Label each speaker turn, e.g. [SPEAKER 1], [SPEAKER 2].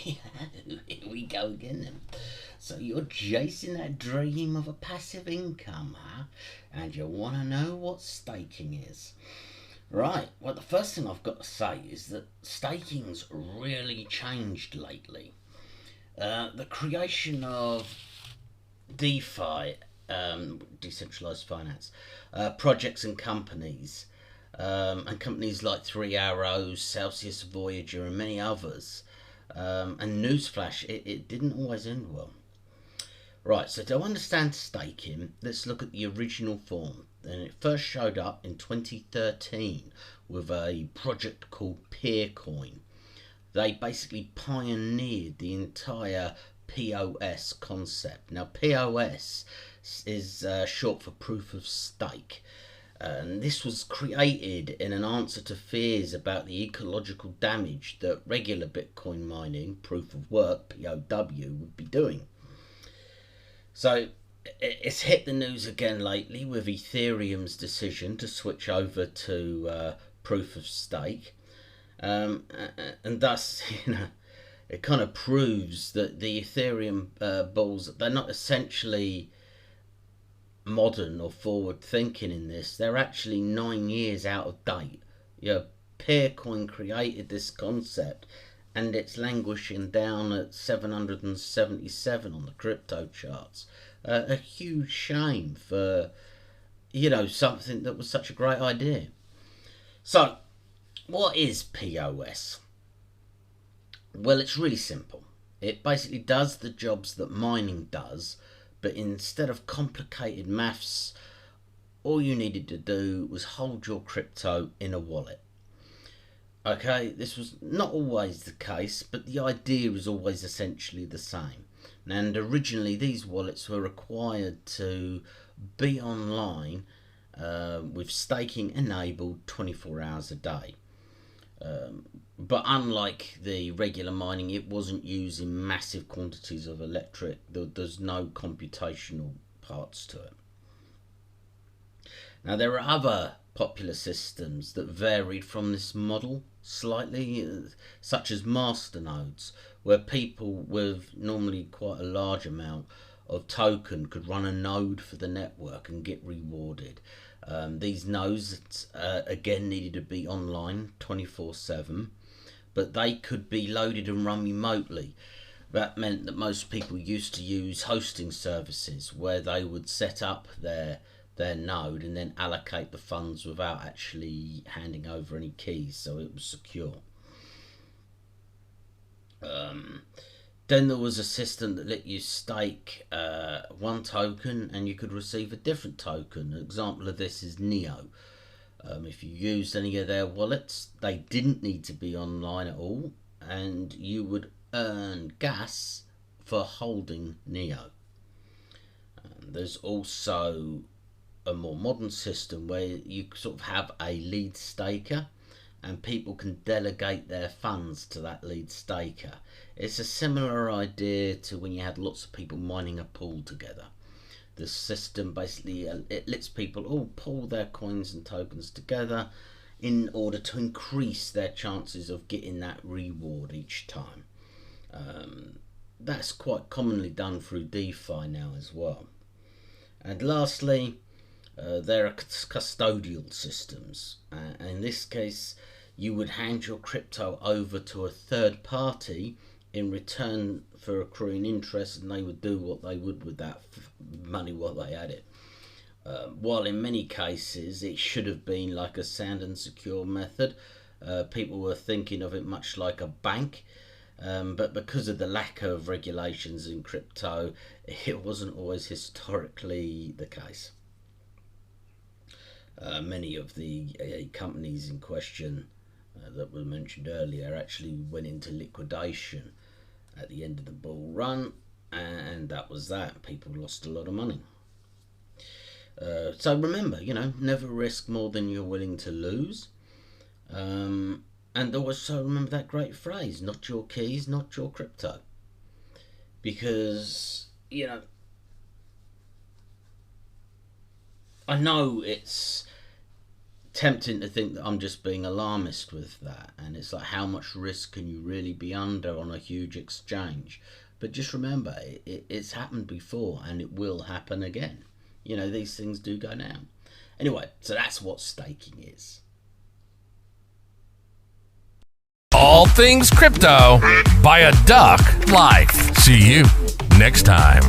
[SPEAKER 1] Here we go again then. So you're chasing that dream of a passive income, huh? And you want to know what staking is. Right, well, the first thing I've got to say is that staking's really changed lately. The creation of DeFi, decentralized finance, projects and companies like Three Arrows, Celsius Voyager, and many others. And newsflash, it didn't always end well. Right, so to understand staking, let's look at the original form. And it first showed up in 2013 with a project called Peercoin. They basically pioneered the entire POS concept. Now, POS is short for proof of stake. And this was created in an answer to fears about the ecological damage that regular Bitcoin mining, proof of work, POW, would be doing. So it's hit the news again lately with Ethereum's decision to switch over to proof of stake. And thus, it kind of proves that the Ethereum bulls, they're not essentially modern or forward thinking in this. They're actually 9 years out of date. Peercoin created this concept and it's languishing down at 777 on the crypto charts. A huge shame for something that was such a great idea. So what is POS? Well, it's really simple. It basically does the jobs that mining does, but instead of complicated maths, all you needed to do was hold your crypto in a wallet. Okay, this was not always the case, but the idea is always essentially the same. And originally these wallets were required to be online with staking enabled 24 hours a day. But unlike the regular mining, it wasn't using massive quantities of electric. There's no computational parts to it. Now, there are other popular systems that varied from this model slightly, such as masternodes, where people with normally quite a large amount of token could run a node for the network and get rewarded. These nodes, again, needed to be online 24/7, but they could be loaded and run remotely. That meant that most people used to use hosting services where they would set up their node and then allocate the funds without actually handing over any keys, so it was secure. Then there was a system that let you stake one token and you could receive a different token. An example of this is Neo. If you used any of their wallets, they didn't need to be online at all, and you would earn gas for holding Neo. There's also a more modern system where you sort of have a lead staker and people can delegate their funds to that lead staker. It's a similar idea to when you had lots of people mining a pool together. The system basically it lets people all pool their coins and tokens together in order to increase their chances of getting that reward each time. That's quite commonly done through DeFi now as well. And lastly, there are custodial systems. In this case, you would hand your crypto over to a third party in return for accruing interest, and they would do what they would with that money while they had it. While in many cases it should have been like a sound and secure method, people were thinking of it much like a bank. But because of the lack of regulations in crypto, it wasn't always historically the case. Many of the companies in question that were mentioned earlier actually went into liquidation at the end of the bull run, and that was that. People lost a lot of money. So remember, never risk more than you're willing to lose. And also remember that great phrase, not your keys, not your crypto. Because, I know it's tempting to think that I'm just being alarmist with that, and it's like, how much risk can you really be under on a huge exchange? But just remember, it's happened before and it will happen again. You know, these things do go down. Anyway, so that's what staking is.
[SPEAKER 2] All things crypto by a duck life. See you next time.